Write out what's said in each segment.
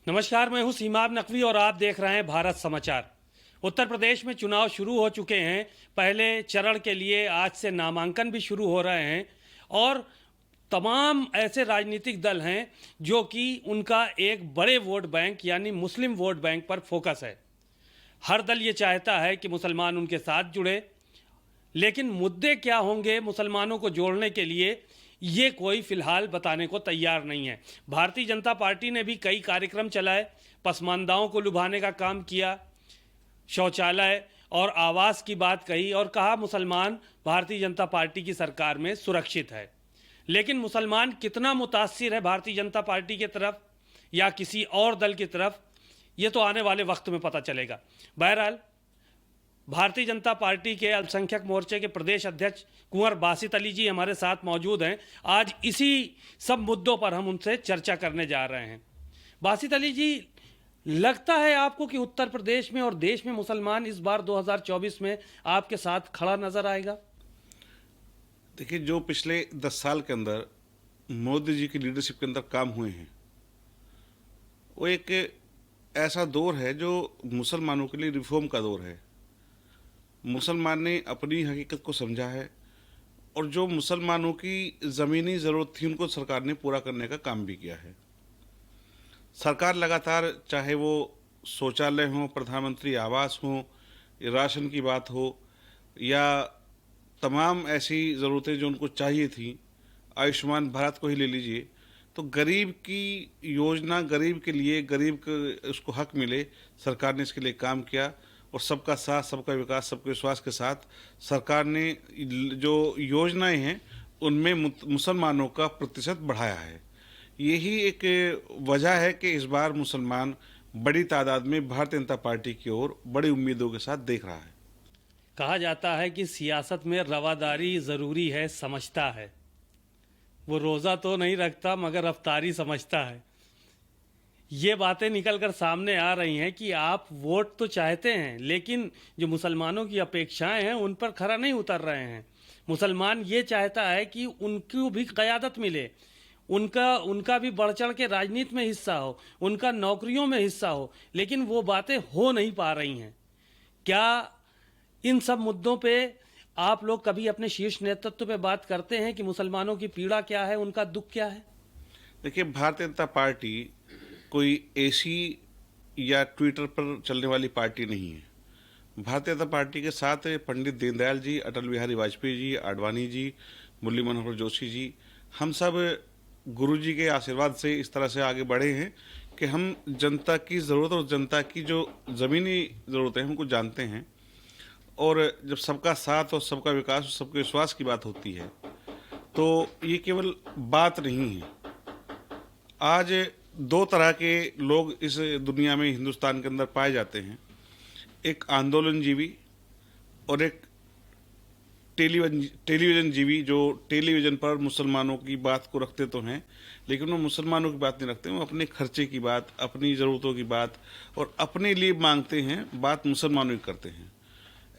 नमस्कार, मैं हूं सीमाब नकवी और आप देख रहे हैं भारत समाचार। उत्तर प्रदेश में चुनाव शुरू हो चुके हैं। पहले चरण के लिए आज से नामांकन भी शुरू हो रहे हैं और तमाम ऐसे राजनीतिक दल हैं जो कि उनका एक बड़े वोट बैंक यानी मुस्लिम वोट बैंक पर फोकस है। हर दल ये चाहता है कि मुसलमान उनके साथ जुड़े, लेकिन मुद्दे क्या होंगे मुसलमानों को जोड़ने के लिए ये कोई फिलहाल बताने को तैयार नहीं है। भारतीय जनता पार्टी ने भी कई कार्यक्रम चलाए, पसमानदाओं को लुभाने का काम किया, शौचालय और आवास की बात कही और कहा मुसलमान भारतीय जनता पार्टी की सरकार में सुरक्षित है। लेकिन मुसलमान कितना मुतासिर है भारतीय जनता पार्टी की तरफ या किसी और दल की तरफ, ये तो आने वाले वक्त में पता चलेगा। बहरहाल भारतीय जनता पार्टी के अल्पसंख्यक मोर्चे के प्रदेश अध्यक्ष कुंवर बासित अली जी हमारे साथ मौजूद हैं। आज इसी सब मुद्दों पर हम उनसे चर्चा करने जा रहे हैं। बासित अली जी, लगता है आपको कि उत्तर प्रदेश में और देश में मुसलमान इस बार 2024 में आपके साथ खड़ा नजर आएगा? देखिए, जो पिछले 10 साल के अंदर मोदी जी की लीडरशिप के अंदर काम हुए हैं, वो एक ऐसा दौर है जो मुसलमानों के लिए रिफॉर्म का दौर है। मुसलमान ने अपनी हकीकत को समझा है और जो मुसलमानों की ज़मीनी ज़रूरत थी उनको सरकार ने पूरा करने का काम भी किया है। सरकार लगातार, चाहे वो शौचालय हो, प्रधानमंत्री आवास हो, राशन की बात हो या तमाम ऐसी ज़रूरतें जो उनको चाहिए थी, आयुष्मान भारत को ही ले लीजिए, तो गरीब की योजना, गरीब के लिए, गरीब को उसको हक मिले, सरकार ने इसके लिए काम किया। और सबका साथ, सबका विकास, सबके विश्वास के साथ सरकार ने जो योजनाएं हैं उनमें मुसलमानों का प्रतिशत बढ़ाया है। यही एक वजह है कि इस बार मुसलमान बड़ी तादाद में भारतीय जनता पार्टी की ओर बड़ी उम्मीदों के साथ देख रहा है। कहा जाता है कि सियासत में रवादारी ज़रूरी है, समझता है। वो रोज़ा तो नहीं रखता मगर अफ्तारी समझता है। ये बातें निकलकर सामने आ रही हैं कि आप वोट तो चाहते हैं, लेकिन जो मुसलमानों की अपेक्षाएं हैं उन पर खरा नहीं उतर रहे हैं। मुसलमान ये चाहता है कि उनको भी क़यादत मिले, उनका भी बढ़ चढ़ के राजनीति में हिस्सा हो, उनका नौकरियों में हिस्सा हो, लेकिन वो बातें हो नहीं पा रही हैं। क्या इन सब मुद्दों पे आप लोग कभी अपने शीर्ष नेतृत्व पे बात करते हैं कि मुसलमानों की पीड़ा क्या है, उनका दुख क्या है? देखिए, भारतीय जनता पार्टी कोई ऐसी या ट्विटर पर चलने वाली पार्टी नहीं है। भारतीय जनता पार्टी के साथ पंडित दीनदयाल जी, अटल बिहारी वाजपेयी जी, आडवाणी जी, मुरली मनोहर जोशी जी, हम सब गुरु जी के आशीर्वाद से इस तरह से आगे बढ़े हैं कि हम जनता की ज़रूरत और जनता की जो ज़मीनी ज़रूरतें हैं उनको जानते हैं। और जब सबका साथ और सबका विकास और सबके विश्वास की बात होती है तो ये केवल बात नहीं है। आज दो तरह के लोग इस दुनिया में, हिंदुस्तान के अंदर पाए जाते हैं। एक आंदोलन जीवी और एक टेलीविज़न जीवी, जो टेलीविज़न पर मुसलमानों की बात को रखते तो हैं लेकिन वो मुसलमानों की बात नहीं रखते। वो अपने खर्चे की बात, अपनी ज़रूरतों की बात और अपने लिए मांगते हैं, बात मुसलमानों की करते हैं।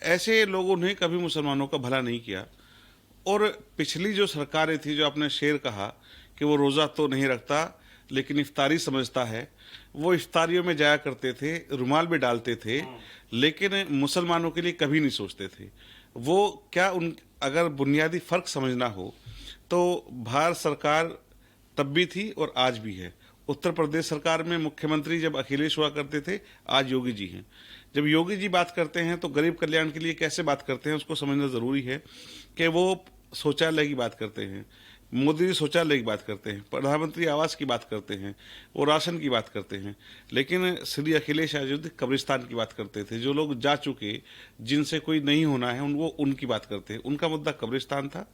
ऐसे लोगों ने कभी मुसलमानों का भला नहीं किया। और पिछली जो सरकारें थी, जो आपने शेर कहा कि वो रोज़ा तो नहीं रखता लेकिन इफ्तारी समझता है, वो इफ्तारियों में जाया करते थे, रुमाल भी डालते थे, लेकिन मुसलमानों के लिए कभी नहीं सोचते थे। वो क्या, उन अगर बुनियादी फ़र्क समझना हो तो भारत सरकार तब भी थी और आज भी है। उत्तर प्रदेश सरकार में मुख्यमंत्री जब अखिलेश हुआ करते थे, आज योगी जी हैं। जब योगी जी बात करते हैं तो गरीब कल्याण के लिए कैसे बात करते हैं उसको समझना ज़रूरी है कि वो शौचालय की बात करते हैं, मोदी जी शौचालय की बात करते हैं, प्रधानमंत्री आवास की बात करते हैं, वो राशन की बात करते हैं। लेकिन श्री अखिलेश यादव कब्रिस्तान की बात करते थे। जो लोग जा चुके, जिनसे कोई नहीं होना है, वो उनकी बात करते हैं। उनका मुद्दा कब्रिस्तान था,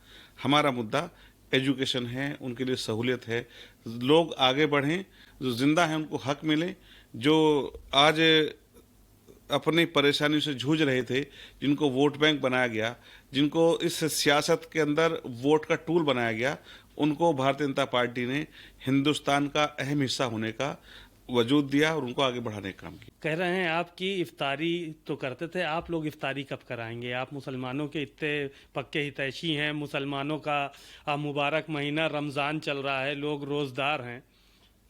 हमारा मुद्दा एजुकेशन है, उनके लिए सहूलियत है, लोग आगे बढ़ें, जो जिंदा हैं उनको हक मिले, जो आज अपनी परेशानी से जूझ रहे थे, जिनको वोट बैंक बनाया गया, जिनको इस सियासत के अंदर वोट का टूल बनाया गया, उनको भारतीय जनता पार्टी ने हिंदुस्तान का अहम हिस्सा होने का वजूद दिया और उनको आगे बढ़ाने का काम किया। कह रहे हैं आपकी इफ्तारी तो करते थे, आप लोग इफ्तारी कब कराएंगे? आप मुसलमानों के इतने पक्के हितैषी हैं, मुसलमानों का मुबारक महीना रमज़ान चल रहा है, लोग रोज़दार हैं,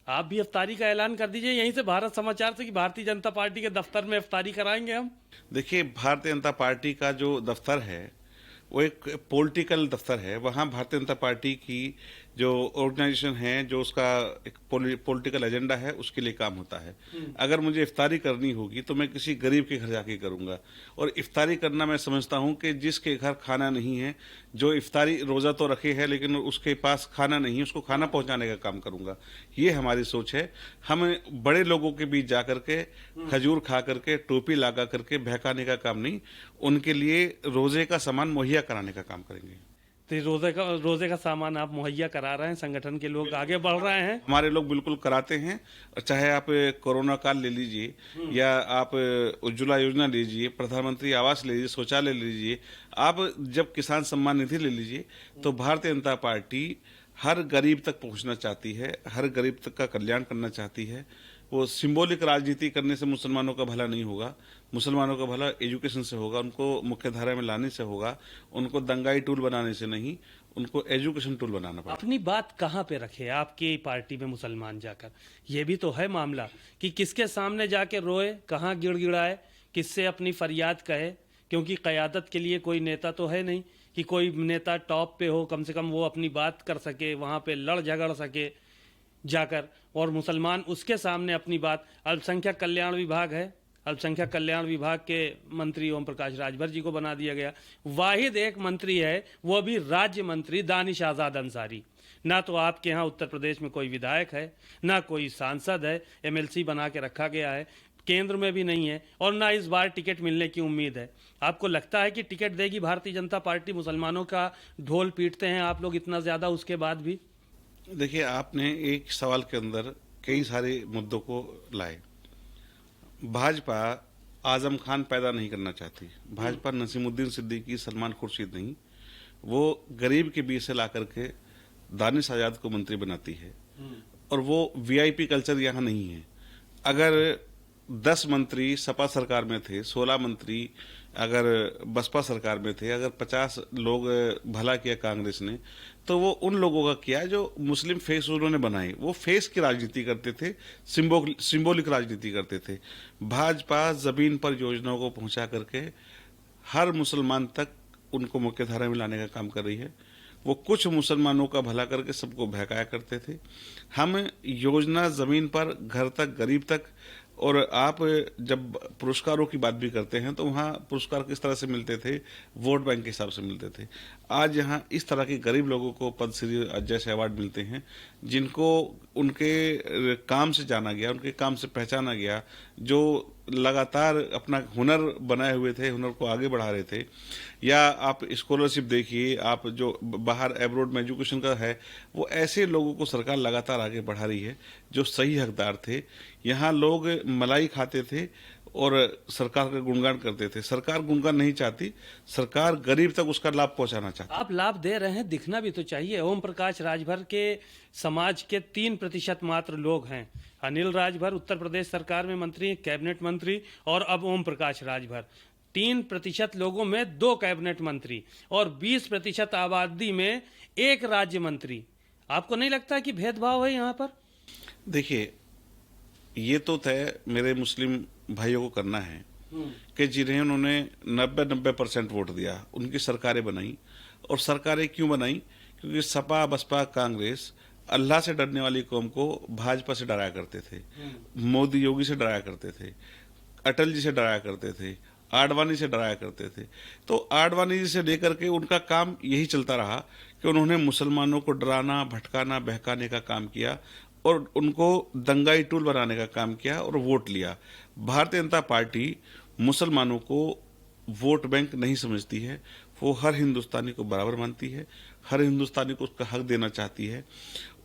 आप भी इफ्तारी का ऐलान कर दीजिए यहीं से भारत समाचार से कि भारतीय जनता पार्टी के दफ्तर में इफ्तारी कराएंगे हम। देखिए, भारतीय जनता पार्टी का जो दफ्तर है वो एक पॉलिटिकल दफ्तर है। वहाँ भारतीय जनता पार्टी की जो ऑर्गेनाइजेशन है, जो उसका एक पॉलिटिकल एजेंडा है, उसके लिए काम होता है। अगर मुझे इफ्तारी करनी होगी तो मैं किसी गरीब के घर जाके करूंगा। और इफ्तारी करना मैं समझता हूं कि जिसके घर खाना नहीं है, जो इफ्तारी रोजा तो रखे है लेकिन उसके पास खाना नहीं है, उसको खाना पहुंचाने का काम करूंगा। ये हमारी सोच है। हम बड़े लोगों के बीच जा करके खजूर खा करके, टोपी लगा करके बहकाने का काम नहीं, उनके लिए रोजे का सामान मुहैया कराने का काम करेंगे। तो रोजे का सामान आप मुहैया करा रहे हैं, संगठन के लोग आगे बढ़ रहे हैं। हमारे लोग बिल्कुल कराते हैं। चाहे आप कोरोना काल ले लीजिए, या आप उज्ज्वला योजना लीजिए, प्रधानमंत्री आवास ले लीजिए, शौचालय ले लीजिए, आप जब किसान सम्मान निधि ले लीजिए, तो भारतीय जनता पार्टी हर गरीब तक पहुंचना चाहती है, हर गरीब तक का कल्याण करना चाहती है। वो सिंबॉलिक राजनीति करने से मुसलमानों का भला नहीं होगा। मुसलमानों का भला एजुकेशन से होगा, उनको मुख्य धारा में लाने से होगा, उनको दंगाई टूल बनाने से नहीं, उनको एजुकेशन टूल बनाना पड़ेगा। अपनी बात कहाँ पे रखे आपकी पार्टी में मुसलमान जाकर? ये भी तो है मामला कि किसके सामने जाके रोए, कहाँ गिड़गिड़ाए, किससे अपनी फरियाद कहे, क्योंकि क़यादत के लिए कोई नेता तो है नहीं कि कोई नेता टॉप पे हो, कम से कम वो अपनी बात कर सके, वहाँ पे लड़ झगड़ सके जाकर। और मुसलमान उसके सामने अपनी बात, अल्पसंख्यक कल्याण विभाग है, अल्पसंख्यक कल्याण विभाग के मंत्री ओम प्रकाश राजभर जी को बना दिया गया। वाहिद एक मंत्री है, वो भी राज्य मंत्री दानिश आज़ाद अंसारी। ना तो आपके यहाँ उत्तर प्रदेश में कोई विधायक है, ना कोई सांसद है, एमएलसी बना के रखा गया है, केंद्र में भी नहीं है, और ना इस बार टिकट मिलने की उम्मीद है। आपको लगता है कि टिकट देगी भारतीय जनता पार्टी? मुसलमानों का ढोल पीटते हैं आप लोग इतना ज़्यादा, उसके बाद भी। देखिए, आपने एक सवाल के अंदर कई सारे मुद्दों को लाए। भाजपा आजम खान पैदा नहीं करना चाहती। भाजपा नसीमुद्दीन सिद्दीकी, सलमान खुर्शीद नहीं, वो गरीब के बीच से ला करके दानिश आजाद को मंत्री बनाती है। और वो वीआईपी कल्चर यहाँ नहीं है। अगर 10 मंत्री सपा सरकार में थे, 16 मंत्री अगर बसपा सरकार में थे, अगर 50 लोग भला किया कांग्रेस ने, तो वो उन लोगों का किया जो मुस्लिम फेस उन्होंने बनाए। वो फेस की राजनीति करते थे, सिंबॉलिक राजनीति करते थे। भाजपा जमीन पर योजनाओं को पहुंचा करके हर मुसलमान तक उनको मुख्य धारा में लाने का काम कर रही है। वो कुछ मुसलमानों का भला करके सबको बहकाया करते थे। हम योजना जमीन पर, घर तक, गरीब तक। और आप जब पुरस्कारों की बात भी करते हैं तो वहाँ पुरस्कार किस तरह से मिलते थे? वोट बैंक के हिसाब से मिलते थे। आज यहाँ इस तरह के गरीब लोगों को पद्मश्री जैसे अवार्ड मिलते हैं, जिनको उनके काम से जाना गया, उनके काम से पहचाना गया, जो लगातार अपना हुनर बनाए हुए थे, हुनर को आगे बढ़ा रहे थे। या आप स्कॉलरशिप देखिए, आप जो बाहर एब्रोड में एजुकेशन का है, वो ऐसे लोगों को सरकार लगातार आगे बढ़ा रही है जो सही हकदार थे। यहाँ लोग मलाई खाते थे और सरकार का गुणगान करते थे। सरकार गुणगान नहीं चाहती, सरकार गरीब तक उसका लाभ पहुंचाना चाहती। आप लाभ दे रहे हैं, दिखना भी तो चाहिए। ओम प्रकाश राजभर के समाज के 3% मात्र लोग हैं। अनिल राजभर उत्तर प्रदेश सरकार में मंत्री, कैबिनेट मंत्री, और अब ओम प्रकाश राजभर। 3% लोगों में 2 कैबिनेट मंत्री और 20% आबादी में 1 राज्य मंत्री। आपको नहीं लगता कि भेदभाव है यहाँ पर? देखिए, ये तो तय मेरे मुस्लिम भाइयों को करना है कि जिन्हें उन्होंने 90% वोट दिया, उनकी सरकारें बनाई। और सरकारें क्यों बनाई? क्योंकि सपा, बसपा, कांग्रेस अल्लाह से डरने वाली कौम को भाजपा से डराया करते थे, मोदी योगी से डराया करते थे, अटल जी से डराया करते थे, आडवाणी से डराया करते थे। तो आडवाणी जी से लेकर के उनका काम यही चलता रहा कि उन्होंने मुसलमानों को डराना, भटकाना, बहकाने का काम किया और उनको दंगाई टूल बनाने का काम किया और वोट लिया। भारतीय जनता पार्टी मुसलमानों को वोट बैंक नहीं समझती है। वो हर हिंदुस्तानी को बराबर मानती है, हर हिंदुस्तानी को उसका हक देना चाहती है।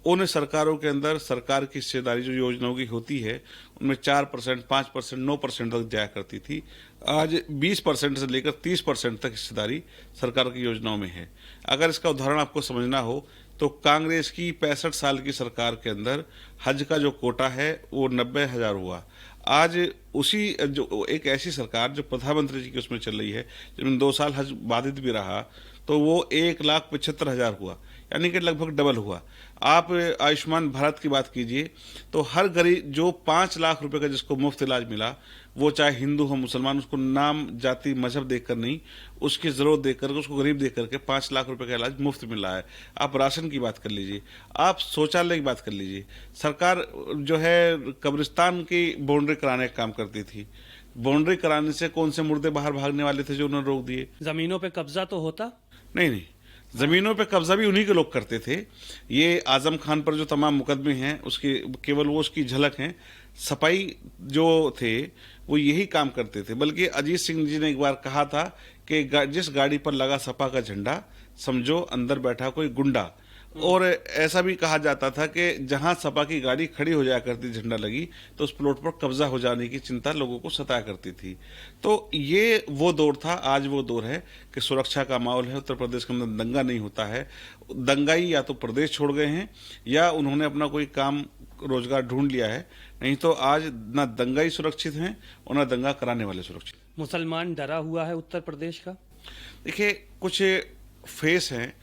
उन सरकारों के अंदर सरकार की हिस्सेदारी जो योजनाओं की होती है, उनमें 4%, 5%, 9% तक जाया करती थी। आज 20% से लेकर 30% तक हिस्सेदारी सरकार की योजनाओं में है। अगर इसका उदाहरण आपको समझना हो तो कांग्रेस की 65 साल की सरकार के अंदर हज का जो कोटा है वो 90,000 हुआ। आज उसी जो एक ऐसी सरकार जो प्रधानमंत्री जी की उसमें चल रही है, जिसमें 2 साल हज बाधित भी रहा, तो वो 1,75,000 हुआ, यानी कि लगभग डबल हुआ। आप आयुष्मान भारत की बात कीजिए तो हर गरीब जो 5 लाख रुपए का जिसको मुफ्त इलाज मिला, वो चाहे हिंदू हो मुसलमान, उसको नाम जाति मजहब देखकर नहीं, उसकी जरूरत देखकर, उसको गरीब देख करके 5 लाख रुपए का इलाज मुफ्त मिल रहा है। आप राशन की बात कर लीजिए, आप शौचालय की बात कर लीजिए। सरकार जो है कब्रिस्तान की बाउंड्री कराने का काम करती थी, बाउंड्री कराने से कौन से मुर्दे बाहर भागने वाले थे जो उन्होंने रोक दिए? जमीनों पे कब्जा तो होता नहीं, जमीनों पे कब्जा भी उन्हीं के लोग करते थे। ये आजम खान पर जो तमाम मुकदमे हैं उसके केवल वो उसकी झलक है। सपाई जो थे वो यही काम करते थे। बल्कि अजीत सिंह जी ने एक बार कहा था कि जिस गाड़ी पर लगा सपा का झंडा समझो अंदर बैठा कोई गुंडा। और ऐसा भी कहा जाता था कि जहां सपा की गाड़ी खड़ी हो जाया करती, झंडा लगी, तो उस प्लॉट पर कब्जा हो जाने की चिंता लोगों को सताया करती थी। तो ये वो दौर था। आज वो दौर है कि सुरक्षा का माहौल है। उत्तर प्रदेश के अंदर दंगा नहीं होता है। दंगाई या तो प्रदेश छोड़ गए हैं या उन्होंने अपना कोई काम रोजगार ढूंढ लिया है। नहीं तो आज ना दंगाई सुरक्षित हैं और ना दंगा कराने वाले सुरक्षित। मुसलमान डरा हुआ है उत्तर प्रदेश का? देखिए, कुछ फेस हैं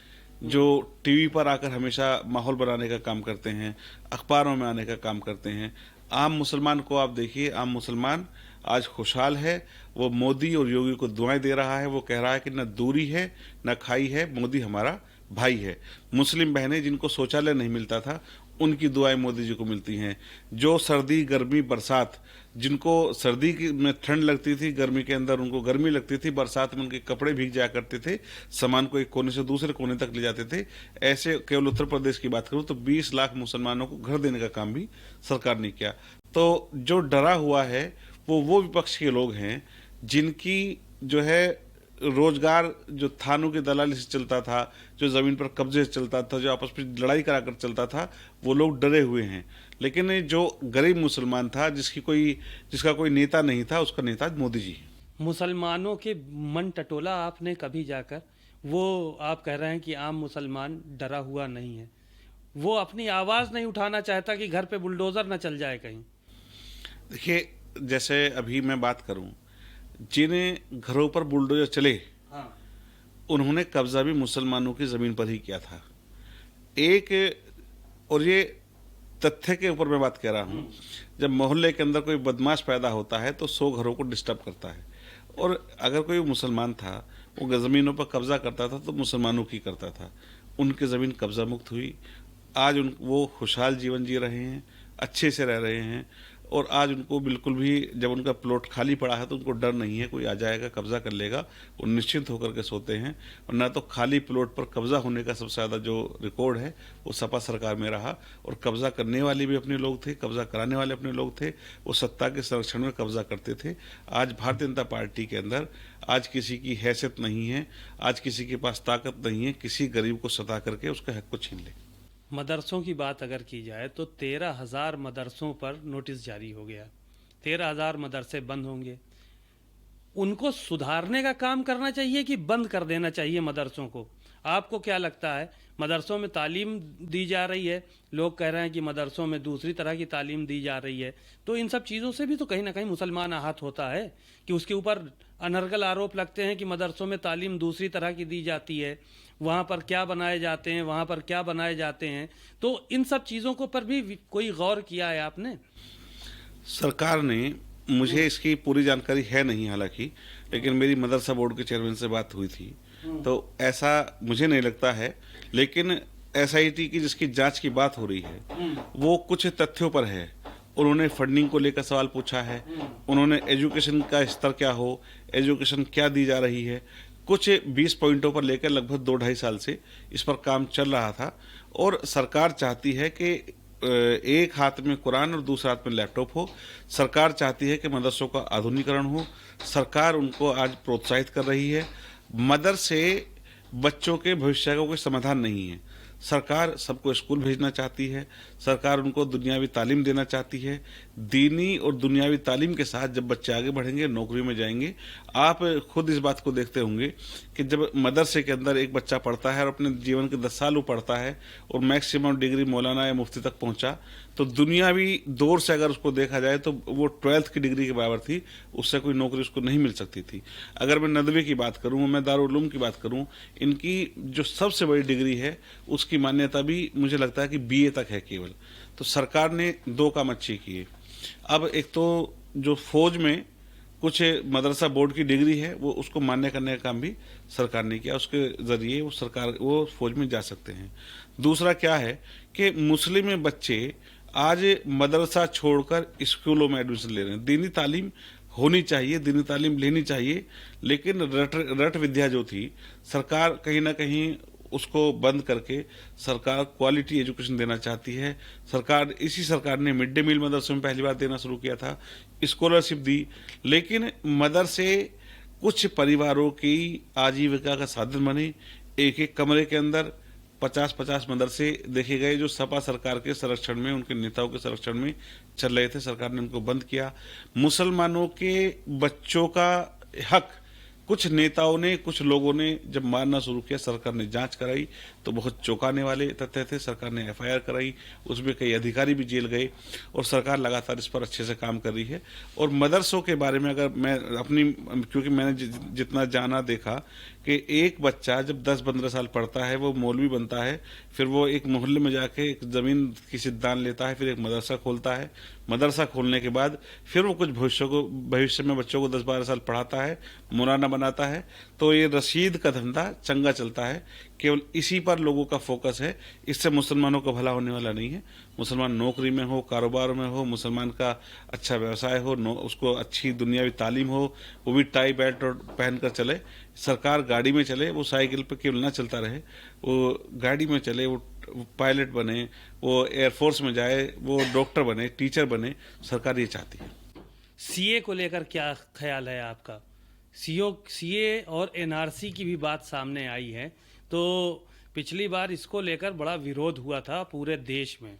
जो टीवी पर आकर हमेशा माहौल बनाने का काम करते हैं, अखबारों में आने का काम करते हैं। आम मुसलमान को आप देखिए, आम मुसलमान आज खुशहाल है। वो मोदी और योगी को दुआएं दे रहा है। वो कह रहा है कि न दूरी है न खाई है, मोदी हमारा भाई है। मुस्लिम बहनें जिनको शौचालय नहीं मिलता था, उनकी दुआएं मोदी जी को मिलती हैं। जो सर्दी गर्मी बरसात, जिनको सर्दी की में ठंड लगती थी, गर्मी के अंदर उनको गर्मी लगती थी, बरसात में उनके कपड़े भीग जाया करते थे, सामान को एक कोने से दूसरे कोने तक ले जाते थे। ऐसे केवल उत्तर प्रदेश की बात करूं तो 20 लाख मुसलमानों को घर देने का काम भी सरकार ने किया। तो जो डरा हुआ है वो विपक्ष के लोग हैं जिनकी जो है रोजगार जो थानों की दलाली से चलता था, जो जमीन पर कब्जे से चलता था, जो आपस में लड़ाई कराकर चलता था, वो लोग डरे हुए हैं। लेकिन जो गरीब मुसलमान था, जिसका कोई नेता नहीं था, उसका नेता मोदी जी। मुसलमानों के मन टटोला आपने कभी जाकर? वो आप कह रहे हैं कि आम मुसलमान डरा हुआ नहीं है, वो अपनी आवाज नहीं उठाना चाहता कि घर पे बुलडोजर न चल जाए कहीं। देखिए, जैसे अभी मैं बात करूं, जिन घरों पर बुलडोजर चले, हाँ। उन्होंने कब्जा भी मुसलमानों की जमीन पर ही किया था। और ये तथ्य के ऊपर मैं बात कह रहा हूं, जब मोहल्ले के अंदर कोई बदमाश पैदा होता है तो 100 घरों को डिस्टर्ब करता है। और अगर कोई मुसलमान था, वो जमीनों पर कब्जा करता था तो मुसलमानों की करता था। उनकी जमीन कब्जा मुक्त हुई। आज वो खुशहाल जीवन जी रहे हैं, अच्छे से रह रहे हैं। और आज उनको बिल्कुल भी, जब उनका प्लॉट खाली पड़ा है तो उनको डर नहीं है कोई आ जाएगा कब्जा कर लेगा। वो निश्चिंत होकर के सोते हैं। और ना तो खाली प्लॉट पर कब्जा होने का सबसे ज़्यादा जो रिकॉर्ड है वो सपा सरकार में रहा। और कब्जा करने वाले भी अपने लोग थे, कब्जा कराने वाले अपने लोग थे। वो सत्ता के संरक्षण में कब्जा करते थे। आज भारतीय जनता पार्टी के अंदर आज किसी की हैसियत नहीं है, आज किसी के पास ताकत नहीं है किसी गरीब को सता करके उसका हक को छीन ले। मदरसों की बात अगर की जाए तो 13,000 मदरसों पर नोटिस जारी हो गया। 13,000 मदरसे बंद होंगे। उनको सुधारने का काम करना चाहिए कि बंद कर देना चाहिए मदरसों को? आपको क्या लगता है? मदरसों में तालीम दी जा रही है, लोग कह रहे हैं कि मदरसों में दूसरी तरह की तालीम दी जा रही है। तो इन सब चीज़ों से भी तो कहीं ना कहीं मुसलमान आहत होता है कि उसके ऊपर अनर्गल आरोप लगते हैं कि मदरसों में तालीम दूसरी तरह की दी जाती है, वहाँ पर क्या बनाए जाते हैं, वहाँ पर क्या बनाए जाते हैं। तो इन सब चीज़ों को पर भी कोई गौर किया है आपने? सरकार ने, मुझे इसकी पूरी जानकारी है नहीं हालांकि, लेकिन मेरी मदरसा बोर्ड के चेयरमैन से बात हुई थी तो ऐसा मुझे नहीं लगता है। लेकिन एसआईटी की जिसकी जांच की बात हो रही है वो कुछ तथ्यों पर है। उन्होंने फंडिंग को लेकर सवाल पूछा है, उन्होंने एजुकेशन का स्तर क्या हो, एजुकेशन क्या दी जा रही है, कुछ 20 पॉइंटों पर लेकर लगभग 2-2.5 साल से इस पर काम चल रहा था। और सरकार चाहती है कि एक हाथ में कुरान और दूसरे हाथ में लैपटॉप हो। सरकार चाहती है कि मदरसों का आधुनिकीकरण हो। सरकार उनको आज प्रोत्साहित कर रही है। मदरसे बच्चों के भविष्य का कोई समाधान नहीं है। सरकार सबको स्कूल भेजना चाहती है, सरकार उनको दुनियावी तालीम देना चाहती है। दीनी और दुनियावी तालीम के साथ जब बच्चे आगे बढ़ेंगे, नौकरी में जाएंगे, आप खुद इस बात को देखते होंगे कि जब मदरसे के अंदर एक बच्चा पढ़ता है और अपने जीवन के 10 साल वो पढ़ता है और मैक्सिमम डिग्री मौलाना या मुफ्ती तक पहुंचा, तो दुनियावी दौर से अगर उसको देखा जाए तो वो 12th की डिग्री के बराबर थी, उससे कोई नौकरी उसको नहीं मिल सकती थी। अगर मैं नदवी की बात करूं, मैं दारुल उलूम की बात करूं, इनकी जो सबसे बड़ी डिग्री है उसकी मान्यता भी मुझे लगता है कि BA तक है केवल। तो सरकार ने 2 काम अच्छे किए। अब एक तो जो फौज में कुछ मदरसा बोर्ड की डिग्री है वो उसको मान्य करने का काम भी सरकार ने किया, उसके जरिए वो फौज में जा सकते हैं। दूसरा क्या है कि मुस्लिम बच्चे आज मदरसा छोड़कर स्कूलों में एडमिशन ले रहे हैं। दीनी तालीम होनी चाहिए, दीनी तालीम लेनी चाहिए, लेकिन रट विद्या जो थी, सरकार कहीं ना कहीं उसको बंद करके सरकार क्वालिटी एजुकेशन देना चाहती है। इसी सरकार ने मिड डे मील मदरसों में पहली बार देना शुरू किया था, स्कॉलरशिप दी, लेकिन मदरसे कुछ परिवारों की आजीविका का साधन बने। एक एक कमरे के अंदर 50-50 मदरसे देखे गए जो सपा सरकार के संरक्षण में, उनके नेताओं के संरक्षण में चल रहे थे। सरकार ने उनको बंद किया। मुसलमानों के बच्चों का हक कुछ नेताओं ने, कुछ लोगों ने जब मारना शुरू किया, सरकार ने जांच कराई तो बहुत चौंकाने वाले तथ्य थे। सरकार ने FIR कराई, उसमें कई अधिकारी भी जेल गए और सरकार लगातार इस पर अच्छे से काम कर रही है। और मदरसों के बारे में अगर मैं क्योंकि मैंने जितना जाना देखा कि एक बच्चा जब 10-15 साल पढ़ता है वो मौलवी बनता है, फिर वो एक मोहल्ले में जाके एक ज़मीन किसी दान लेता है, फिर एक मदरसा खोलता है। मदरसा खोलने के बाद फिर वो कुछ भविष्य में बच्चों को 10-12 साल पढ़ाता है, मौलाना बनाता है। तो ये रशीद का धंधा चंगा चलता है, केवल इसी पर लोगों का फोकस है। इससे मुसलमानों का भला होने वाला नहीं है। मुसलमान नौकरी में हो, कारोबार में हो, मुसलमान का अच्छा व्यवसाय हो, उसको अच्छी दुनियावी तालीम हो, वो भी टाई बेल्ट पहन कर चले। सरकार गाड़ी में चले, वो साइकिल पे केवल ना चलता रहे, वो गाड़ी में चले, वो पायलट बने, वो एयरफोर्स में जाए, वो डॉक्टर बने, टीचर बने। सरकार ये चाहती है। CA को लेकर क्या ख्याल है आपका? CA और NRC की भी बात सामने आई है। तो पिछली बार इसको लेकर बड़ा विरोध हुआ था पूरे देश में,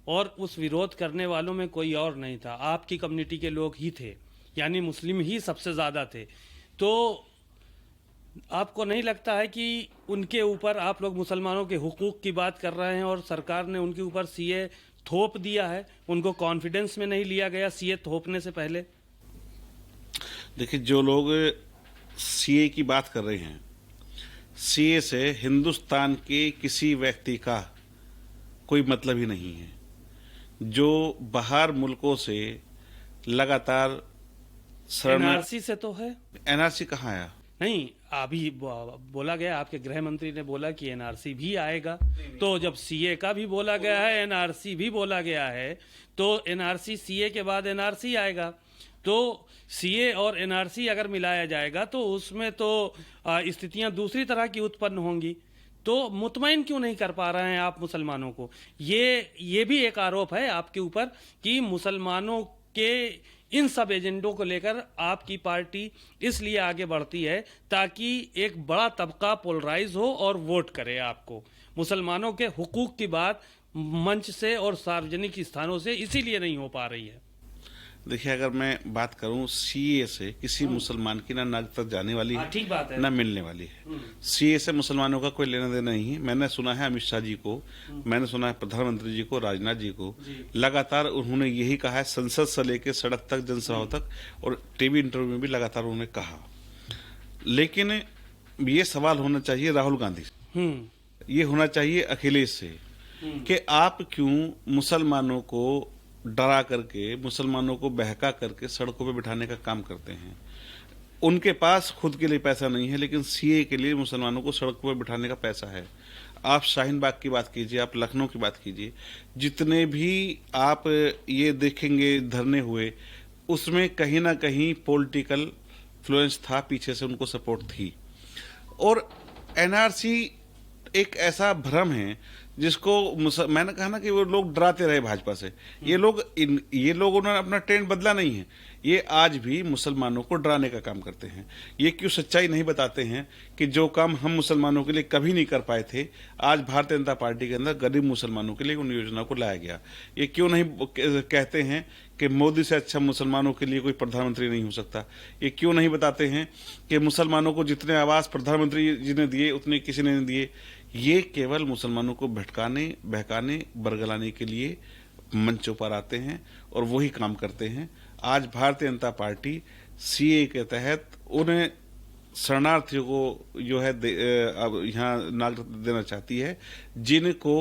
और उस विरोध करने वालों में कोई और नहीं था, आपकी कम्युनिटी के लोग ही थे, यानी मुस्लिम ही सबसे ज़्यादा थे। तो आपको नहीं लगता है कि उनके ऊपर, आप लोग मुसलमानों के हुकूक की बात कर रहे हैं और सरकार ने उनके ऊपर CA थोप दिया है, उनको कॉन्फिडेंस में नहीं लिया गया CA थोपने से पहले? देखिए, जो लोग CA की बात कर रहे हैं, CA से हिंदुस्तान के किसी व्यक्ति का कोई मतलब ही नहीं है। जो बाहर मुल्कों से लगातार NRC से तो है। NRC कहाँ आया? नहीं, अभी बोला गया, आपके गृह मंत्री ने बोला कि NRC भी आएगा। तो जब CA का भी बोला गया है, NRC भी बोला गया है, तो NRC CA के बाद NRC आएगा। तो CA और NRC अगर मिलाया जाएगा तो उसमें तो स्थितियां दूसरी तरह की उत्पन्न होंगी। तो मुतमईन क्यों नहीं कर पा रहे हैं आप मुसलमानों को? ये भी एक आरोप है आपके ऊपर कि मुसलमानों के इन सब एजेंडों को लेकर आपकी पार्टी इसलिए आगे बढ़ती है ताकि एक बड़ा तबका पोलराइज हो और वोट करे आपको। मुसलमानों के हुकूक की बात मंच से और सार्वजनिक स्थानों से इसीलिए नहीं हो पा रही है। देखिए, अगर मैं बात करूं CA से किसी मुसलमान की ना नाक तक जाने वाली है, ठीक बात है, ना मिलने वाली है। CA से मुसलमानों का कोई लेना देना नहीं है। मैंने सुना है अमित शाह जी को, मैंने सुना है प्रधानमंत्री जी को, राजनाथ जी को, लगातार उन्होंने यही कहा है, संसद से लेकर सड़क तक, जनसभाओं तक, और टीवी इंटरव्यू में भी लगातार उन्होंने कहा। लेकिन ये सवाल होना चाहिए राहुल गांधी से, ये होना चाहिए अखिलेश से कि आप क्यों मुसलमानों को डरा करके, मुसलमानों को बहका करके सड़कों पे बिठाने का काम करते हैं। उनके पास खुद के लिए पैसा नहीं है, लेकिन CA के लिए मुसलमानों को सड़कों पे बिठाने का पैसा है। आप शाहीन बाग की बात कीजिए, आप लखनऊ की बात कीजिए, जितने भी आप ये देखेंगे धरने हुए, उसमें कहीं ना कहीं पॉलिटिकल इन्फ्लुएंस था, पीछे से उनको सपोर्ट थी। और NRC एक ऐसा भ्रम है जिसको मैंने कहा ना कि वो लोग डराते रहे भाजपा से। ये लोग उन्होंने अपना ट्रेंड बदला नहीं है। ये आज भी मुसलमानों को डराने का काम करते हैं। ये क्यों सच्चाई नहीं बताते हैं कि जो काम हम मुसलमानों के लिए कभी नहीं कर पाए थे, आज भारतीय जनता पार्टी के अंदर गरीब मुसलमानों के लिए उन योजना को लाया गया। ये क्यों नहीं कहते हैं कि मोदी से अच्छा मुसलमानों के लिए कोई प्रधानमंत्री नहीं हो सकता। ये क्यों नहीं बताते हैं कि मुसलमानों को जितने आवास प्रधानमंत्री जी ने दिए उतने किसी ने नहीं दिए। ये केवल मुसलमानों को भटकाने, बहकाने, बरगलाने के लिए मंचों पर आते हैं और वही काम करते हैं। आज भारतीय जनता पार्टी सीए के तहत उन शरणार्थियों को जो है अब यहाँ नागरिकता देना चाहती है जिनको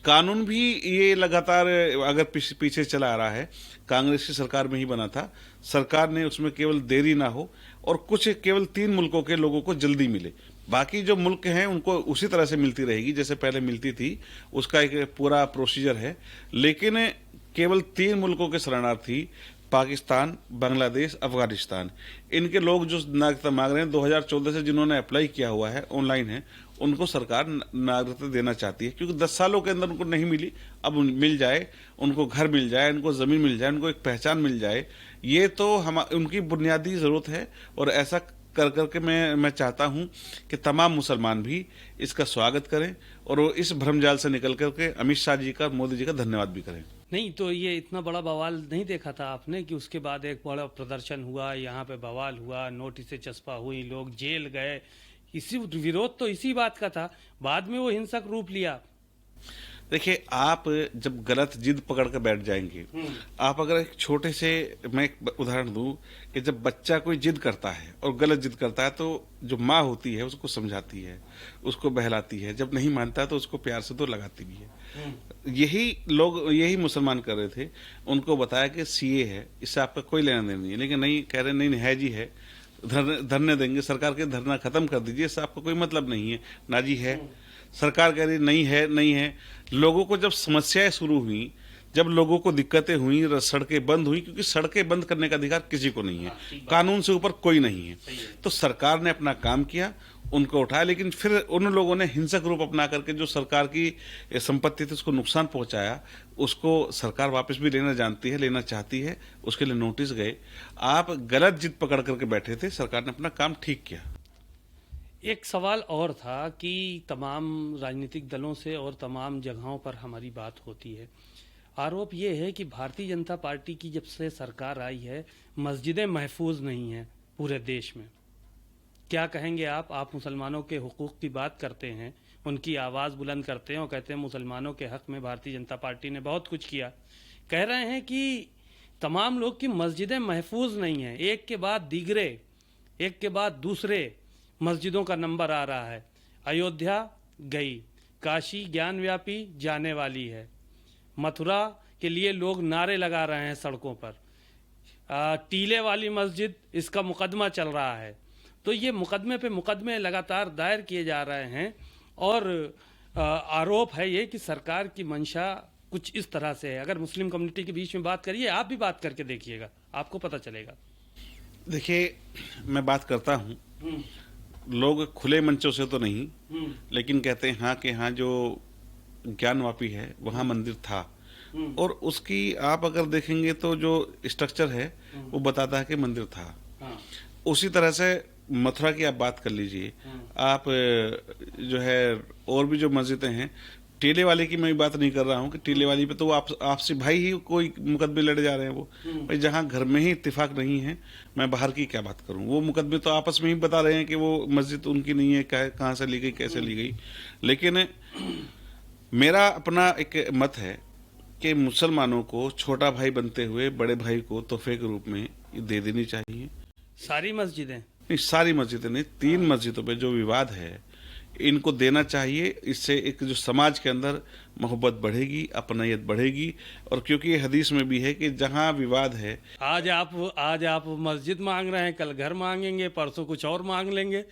कानून भी ये लगातार अगर पीछे चला आ रहा है। कांग्रेस की सरकार में ही बना था, सरकार ने उसमें केवल देरी ना हो और कुछ केवल 3 मुल्कों के लोगों को जल्दी मिले, बाकी जो मुल्क हैं उनको उसी तरह से मिलती रहेगी जैसे पहले मिलती थी। उसका एक पूरा प्रोसीजर है। लेकिन केवल 3 मुल्कों के शरणार्थी, पाकिस्तान, बांग्लादेश, अफगानिस्तान, इनके लोग जो नागरिकता मांग रहे हैं 2014 से जिन्होंने अप्लाई किया हुआ है, ऑनलाइन है, उनको सरकार नागरिकता देना चाहती है क्योंकि 10 सालों के अंदर उनको नहीं मिली, अब मिल जाए, उनको घर मिल जाए, उनको जमीन मिल जाए, उनको एक पहचान मिल जाए। ये तो हम उनकी बुनियादी जरूरत है और ऐसा कर करके मैं चाहता हूं कि तमाम मुसलमान भी इसका स्वागत करें और वो इस भ्रमजाल से निकल करके अमित शाह जी का, मोदी जी का धन्यवाद भी करें। नहीं तो ये इतना बड़ा बवाल नहीं देखा था आपने कि उसके बाद एक बड़ा प्रदर्शन हुआ, यहाँ पे बवाल हुआ, नोटिसें चस्पा हुई, लोग जेल गए। इसी विरोध तो इसी बात का था, बाद में वो हिंसक रूप लिया। देखिए, आप जब गलत जिद पकड़ कर बैठ जाएंगे, आप अगर एक छोटे से मैं एक उदाहरण दूं कि जब बच्चा कोई जिद करता है और गलत जिद करता है तो जो माँ होती है उसको समझाती है, उसको बहलाती है, जब नहीं मानता तो उसको प्यार से तो लगाती भी है। यही मुसलमान कर रहे थे। उनको बताया कि सीए है, इससे आपका कोई लेना देना नहीं है, लेकिन नहीं कह रहे, नहीं है जी है, धरने देंगे, सरकार के धरना खत्म कर दीजिए, इससे आपका कोई मतलब नहीं है ना जी है। सरकार कह रही नहीं है, नहीं है। लोगों को जब समस्याएं शुरू हुई, जब लोगों को दिक्कतें हुई, सड़कें बंद हुई, क्योंकि सड़कें बंद करने का अधिकार किसी को नहीं है, कानून से ऊपर कोई नहीं है, तो सरकार ने अपना काम किया, उनको उठाया। लेकिन फिर उन लोगों ने हिंसक रूप अपना करके जो सरकार की संपत्ति थी उसको नुकसान पहुंचाया, उसको सरकार वापस भी लेना जानती है, लेना चाहती है, उसके लिए नोटिस गए। आप गलत जिद पकड़ करके बैठे थे, सरकार ने अपना काम ठीक किया। एक सवाल और था कि तमाम राजनीतिक दलों से और तमाम जगहों पर हमारी बात होती है, आरोप ये है कि भारतीय जनता पार्टी की जब से सरकार आई है मस्जिदें महफूज नहीं हैं पूरे देश में। क्या कहेंगे आप मुसलमानों के हुकूक की बात करते हैं, उनकी आवाज़ बुलंद करते हैं और कहते हैं मुसलमानों के हक में भारतीय जनता पार्टी ने बहुत कुछ किया। कह रहे हैं कि तमाम लोग की मस्जिदें महफूज नहीं हैं, एक के बाद दीगरे, एक के बाद दूसरे मस्जिदों का नंबर आ रहा है। अयोध्या गई, काशी ज्ञानव्यापी जाने वाली है, मथुरा के लिए लोग नारे लगा रहे हैं सड़कों पर, टीले वाली मस्जिद इसका मुकदमा चल रहा है। तो ये मुकदमे पे मुकदमे लगातार दायर किए जा रहे हैं और आरोप है ये कि सरकार की मंशा कुछ इस तरह से है। अगर मुस्लिम कम्युनिटी के बीच में बात करिए, आप भी बात करके देखिएगा, आपको पता चलेगा। देखिए, मैं बात करता हूँ, लोग खुले मंचों से तो नहीं, लेकिन कहते हैं हाँ कि हाँ जो ज्ञानवापी है वहाँ मंदिर था, और उसकी आप अगर देखेंगे तो जो स्ट्रक्चर है वो बताता है कि मंदिर था। उसी तरह से मथुरा की आप बात कर लीजिए, आप जो है और भी जो मस्जिदें हैं, टीले वाले की मैं बात नहीं कर रहा हूँ कि टीले वाली पे तो वो आपसी भाई ही कोई मुकदमे लड़े जा रहे हैं। वो भाई जहाँ घर में ही इत्तेफाक नहीं है, मैं बाहर की क्या बात करूँ। वो मुकदमे तो आपस में ही बता रहे हैं कि वो मस्जिद उनकी नहीं है, कहाँ से ली गई, कैसे ली गई। लेकिन मेरा अपना एक मत है कि मुसलमानों को छोटा भाई बनते हुए बड़े भाई को तोहफे के रूप में दे देनी चाहिए। सारी मस्जिदें नहीं, सारी मस्जिदें नहीं, 3 मस्जिदों पे जो विवाद है इनको देना चाहिए। इससे एक जो समाज के अंदर मोहब्बत बढ़ेगी, अपनायत बढ़ेगी, और क्योंकि ये हदीस में भी है कि जहाँ विवाद है, आज आप मस्जिद मांग रहे हैं, कल घर मांगेंगे, परसों कुछ और मांग लेंगे।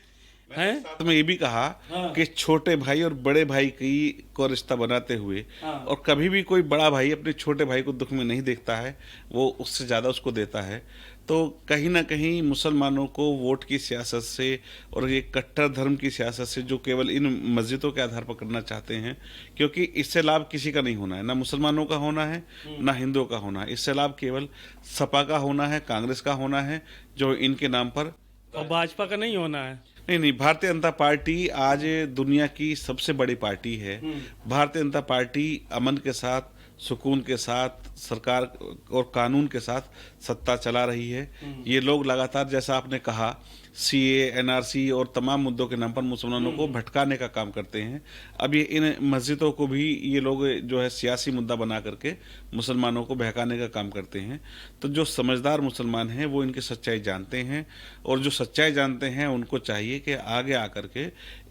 हैं। साथ में ये भी कहा हाँ। कि छोटे भाई और बड़े भाई की को रिश्ता बनाते हुए, हाँ। और कभी भी कोई बड़ा भाई अपने छोटे भाई को दुख में नहीं देखता है, वो उससे ज़्यादा उसको देता है। तो कहीं ना कहीं मुसलमानों को वोट की सियासत से और ये कट्टर धर्म की सियासत से जो केवल इन मस्जिदों के आधार पर करना चाहते हैं, क्योंकि इससे लाभ किसी का नहीं होना है, ना मुसलमानों का होना है ना हिंदुओं का होना है। इससे लाभ केवल सपा का होना है, कांग्रेस का होना है, जो इनके नाम पर। और भाजपा का नहीं होना है। नहीं, भारतीय जनता पार्टी आज दुनिया की सबसे बड़ी पार्टी है। भारतीय जनता पार्टी अमन के साथ, सुकून के साथ, सरकार और कानून के साथ सत्ता चला रही है। ये लोग लगातार, जैसा आपने कहा, सीए, एनआरसी और तमाम मुद्दों के नाम पर मुसलमानों को भटकाने का काम करते हैं। अब ये इन मस्जिदों को भी ये लोग जो है सियासी मुद्दा बना करके मुसलमानों को बहकाने का काम करते हैं। तो जो समझदार मुसलमान हैं वो इनकी सच्चाई जानते हैं, और जो सच्चाई जानते हैं उनको चाहिए कि आगे आकर के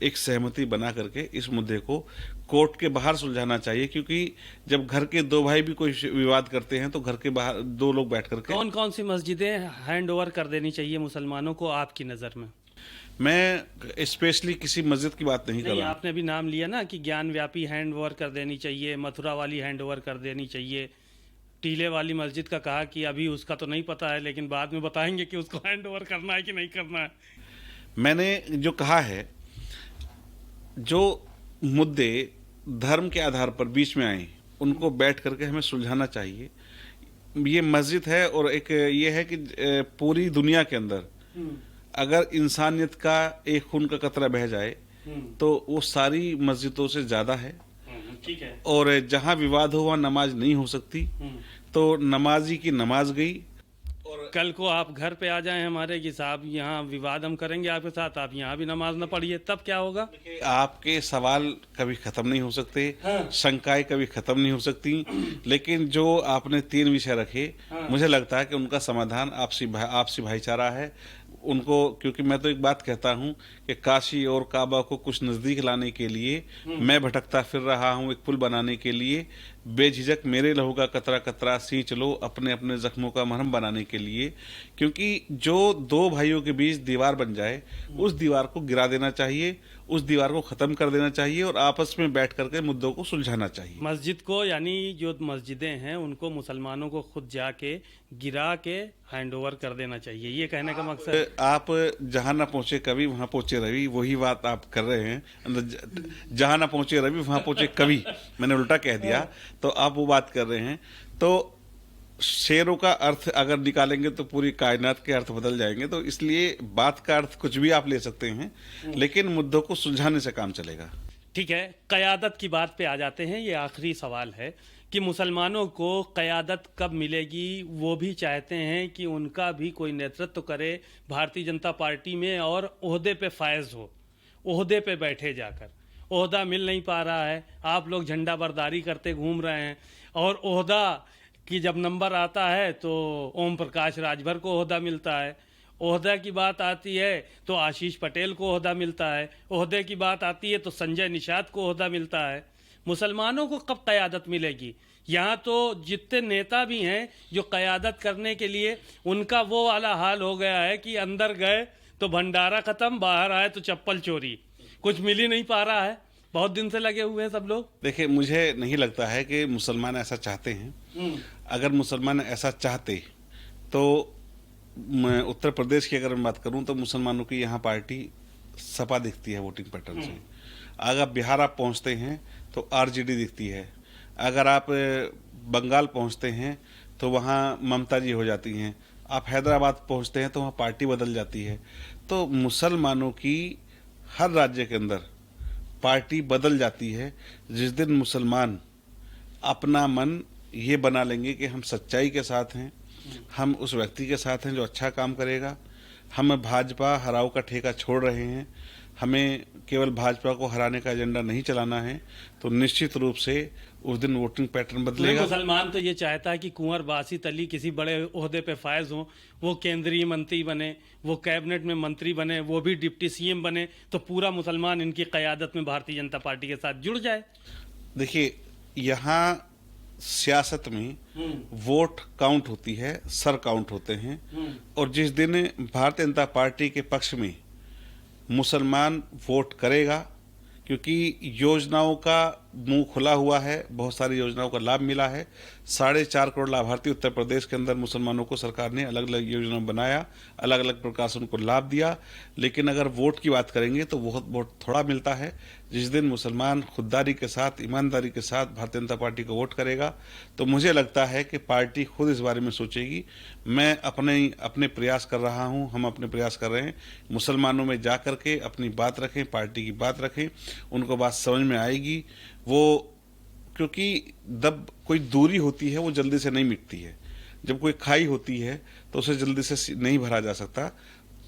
एक सहमति बना करके इस मुद्दे को कोर्ट के बाहर सुलझाना चाहिए। क्योंकि जब घर के दो भाई भी कोई विवाद करते हैं तो घर के बाहर दो लोग बैठ करके। कौन कौन सी मस्जिदें हैंड ओवर कर देनी चाहिए मुसलमानों को आपकी नज़र में? मैं स्पेशली किसी मस्जिद की बात नहीं कर नहीं, रहा। आपने भी नाम लिया ना कि ज्ञान व्यापी हैंड ओवर कर देनी चाहिए, मथुरा वाली हैंड ओवर कर देनी चाहिए, टीले वाली मस्जिद का कहा कि अभी उसका तो नहीं पता है, लेकिन बाद में बताएंगे कि उसको हैंड ओवर करना है कि नहीं करना है। मैंने जो कहा है, जो मुद्दे धर्म के आधार पर बीच में आए उनको बैठ करके हमें सुलझाना चाहिए। ये मस्जिद है, और एक ये है कि पूरी दुनिया के अंदर अगर इंसानियत का एक खून का कतरा बह जाए तो वो सारी मस्जिदों से ज़्यादा है। ठीक है। और जहाँ विवाद हो वहाँ नमाज नहीं हो सकती, तो नमाजी की नमाज गई। और कल को आप घर पे आ जाएं हमारे कि साहब यहाँ विवाद हम करेंगे आपके साथ, आप यहाँ भी नमाज न पढ़िए, तब क्या होगा? आपके सवाल कभी खत्म नहीं हो सकते, शंकाएं कभी खत्म नहीं हो सकती, लेकिन जो आपने 3 विषय रखे, मुझे लगता है कि उनका समाधान आपसी भाईचारा है। उनको, क्योंकि मैं तो एक बात कहता हूं कि काशी और काबा को कुछ नजदीक लाने के लिए मैं भटकता फिर रहा हूं, एक पुल बनाने के लिए। बेझिझक मेरे लहू का कतरा कतरा सींच लो अपने अपने जख्मों का मरहम बनाने के लिए। क्योंकि जो दो भाइयों के बीच दीवार बन जाए, उस दीवार को गिरा देना चाहिए, उस दीवार को खत्म कर देना चाहिए, और आपस में बैठ करके मुद्दों को सुलझाना चाहिए। मस्जिद को, यानी जो मस्जिदें हैं उनको मुसलमानों को खुद जाके गिरा के हैंड ओवर कर देना चाहिए, ये कहने का मकसद। आप जहां ना पहुंचे कवि वहां पहुंचे रवि, वही बात आप कर रहे हैं। जहां ना पहुंचे रवि वहां पहुंचे कवि, मैंने उल्टा कह दिया, तो आप वो बात कर रहे हैं। तो शेरों का अर्थ अगर निकालेंगे तो पूरी कायनात के अर्थ बदल जाएंगे। तो इसलिए बात का अर्थ कुछ भी आप ले सकते हैं, लेकिन मुद्दों को सुलझाने से काम चलेगा। ठीक है, क़यादत की बात पे आ जाते हैं। ये आखिरी सवाल है कि मुसलमानों को क़यादत कब मिलेगी? वो भी चाहते हैं कि उनका भी कोई नेतृत्व करे भारतीय जनता पार्टी में और ओहदे पे फायज हो, ओहदे पे बैठे जाकर। ओहदा मिल नहीं पा रहा है, आप लोग झंडा बरदारी करते घूम रहे हैं, और ओहदा की जब नंबर आता है तो ओम प्रकाश राजभर को ओहदा मिलता है। ओहदा की बात आती है तो आशीष पटेल को ओहदा मिलता है। ओहदे की बात आती है तो संजय निषाद को ओहदा मिलता है। मुसलमानों को कब क़यादत मिलेगी? यहाँ तो जितने नेता भी हैं जो क़यादत करने के लिए, उनका वो वाला हाल हो गया है कि अंदर गए तो भंडारा ख़त्म, बाहर आए तो चप्पल चोरी। कुछ मिल ही नहीं पा रहा है, बहुत दिन से लगे हुए हैं सब लोग। देखिए, मुझे नहीं लगता है कि मुसलमान ऐसा चाहते हैं। अगर मुसलमान ऐसा चाहते तो उत्तर प्रदेश की अगर मैं बात करूं तो मुसलमानों की यहाँ पार्टी सपा दिखती है वोटिंग पैटर्न से। अगर बिहार आप पहुंचते हैं तो आरजेडी दिखती है। अगर आप बंगाल पहुंचते हैं तो वहाँ ममता जी हो जाती हैं। आप हैदराबाद पहुंचते हैं तो वहाँ पार्टी बदल जाती है। तो मुसलमानों की हर राज्य के अंदर पार्टी बदल जाती है। जिस दिन मुसलमान अपना मन ये बना लेंगे कि हम सच्चाई के साथ हैं, हम उस व्यक्ति के साथ हैं जो अच्छा काम करेगा, हम भाजपा हराओ का ठेका छोड़ रहे हैं, हमें केवल भाजपा को हराने का एजेंडा नहीं चलाना है, तो निश्चित रूप से उस दिन वोटिंग पैटर्न बदलेगा। मुसलमान तो ये चाहता है कि कुंवर बासित अली किसी बड़े ओहदे पे फायज हों, वो केंद्रीय मंत्री बने, वो कैबिनेट में मंत्री बने, वो भी डिप्टी सीएम बने, तो पूरा मुसलमान इनकी क़यादत में भारतीय जनता पार्टी के साथ जुड़ जाए। देखिए, यहाँ सियासत में वोट काउंट होती है, सर काउंट होते हैं, और जिस दिन भारतीय जनता पार्टी के पक्ष में मुसलमान वोट करेगा, क्योंकि योजनाओं का मुंह खुला हुआ है, बहुत सारी योजनाओं का लाभ मिला है। 4.5 करोड़ लाभार्थी उत्तर प्रदेश के अंदर मुसलमानों को सरकार ने अलग अलग योजना बनाया, अलग अलग प्रकार से उनको लाभ दिया। लेकिन अगर वोट की बात करेंगे तो बहुत थोड़ा मिलता है। जिस दिन मुसलमान खुददारी के साथ, ईमानदारी के साथ भारतीय जनता पार्टी को वोट करेगा तो मुझे लगता है कि पार्टी खुद इस बारे में सोचेगी। मैं अपने प्रयास कर रहा हूं, हम अपने प्रयास कर रहे हैं, मुसलमानों में जा कर के अपनी बात रखें, पार्टी की बात रखें, उनको बात समझ में आएगी। वो क्योंकि जब कोई दूरी होती है वो जल्दी से नहीं मिटती है, जब कोई खाई होती है तो उसे जल्दी से नहीं भरा जा सकता।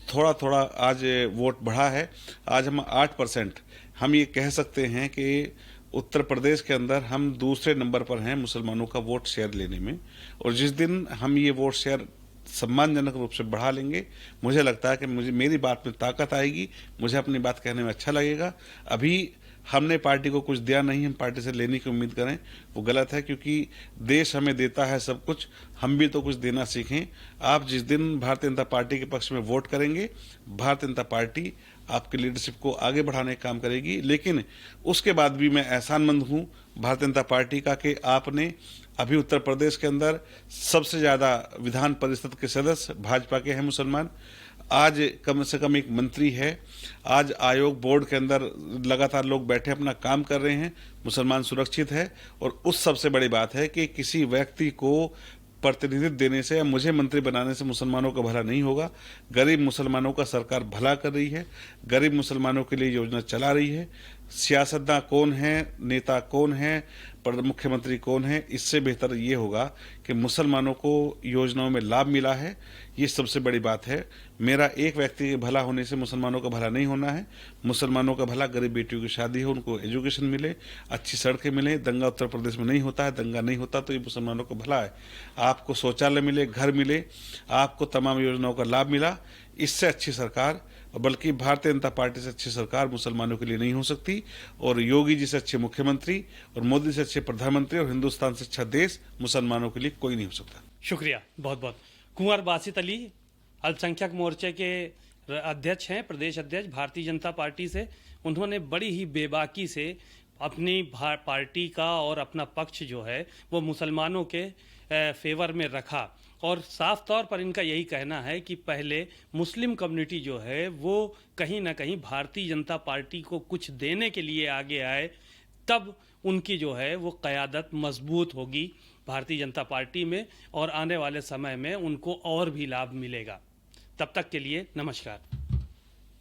थोड़ा थोड़ा आज वोट बढ़ा है, आज हम 8%, हम ये कह सकते हैं कि उत्तर प्रदेश के अंदर हम दूसरे नंबर पर हैं मुसलमानों का वोट शेयर लेने में। और जिस दिन हम ये वोट शेयर सम्मानजनक रूप से बढ़ा लेंगे, मुझे लगता है कि मेरी बात में ताकत आएगी, मुझे अपनी बात कहने में अच्छा लगेगा। अभी हमने पार्टी को कुछ दिया नहीं, हम पार्टी से लेने की उम्मीद करें वो गलत है, क्योंकि देश हमें देता है सब कुछ, हम भी तो कुछ देना सीखें। आप जिस दिन भारतीय जनता पार्टी के पक्ष में वोट करेंगे, भारतीय जनता पार्टी आपकी लीडरशिप को आगे बढ़ाने का काम करेगी। लेकिन उसके बाद भी मैं एहसानमंद हूं भारतीय जनता पार्टी का कि आपने अभी उत्तर प्रदेश के अंदर सबसे ज्यादा विधान परिषद के सदस्य भाजपा के हैं मुसलमान। आज कम से कम एक मंत्री है, आज आयोग बोर्ड के अंदर लगातार लोग बैठे अपना काम कर रहे हैं, मुसलमान सुरक्षित है। और उस सबसे बड़ी बात है कि किसी व्यक्ति को प्रतिनिधित्व देने से या मुझे मंत्री बनाने से मुसलमानों का भला नहीं होगा। गरीब मुसलमानों का सरकार भला कर रही है, गरीब मुसलमानों के लिए योजना चला रही है। सियासतदान कौन है, नेता कौन है, मुख्यमंत्री कौन है, इससे बेहतर ये होगा कि मुसलमानों को योजनाओं में लाभ मिला है, ये सबसे बड़ी बात है। मेरा एक व्यक्ति के भला होने से मुसलमानों का भला नहीं होना है। मुसलमानों का भला, गरीब बेटियों की शादी हो, उनको एजुकेशन मिले, अच्छी सड़कें मिले। दंगा उत्तर प्रदेश में नहीं होता है, दंगा नहीं होता तो ये मुसलमानों का भला है। आपको शौचालय मिले, घर मिले, आपको तमाम योजनाओं का लाभ मिला। इससे अच्छी सरकार, बल्कि भारतीय जनता पार्टी से अच्छी सरकार मुसलमानों के लिए नहीं हो सकती। और योगी जी से अच्छे मुख्यमंत्री और मोदी से अच्छे प्रधानमंत्री और हिंदुस्तान से अच्छा देश मुसलमानों के लिए कोई नहीं हो सकता। शुक्रिया बहुत बहुत। कुंवर बासित अली अल्पसंख्यक मोर्चे के अध्यक्ष हैं, प्रदेश अध्यक्ष भारतीय जनता पार्टी से। उन्होंने बड़ी ही बेबाकी से अपनी पार्टी का और अपना पक्ष जो है वो मुसलमानों के फेवर में रखा। और साफ तौर पर इनका यही कहना है कि पहले मुस्लिम कम्युनिटी जो है वो कहीं ना कहीं भारतीय जनता पार्टी को कुछ देने के लिए आगे आए, तब उनकी जो है वो क़यादत मजबूत होगी भारतीय जनता पार्टी में, और आने वाले समय में उनको और भी लाभ मिलेगा। तब तक के लिए नमस्कार।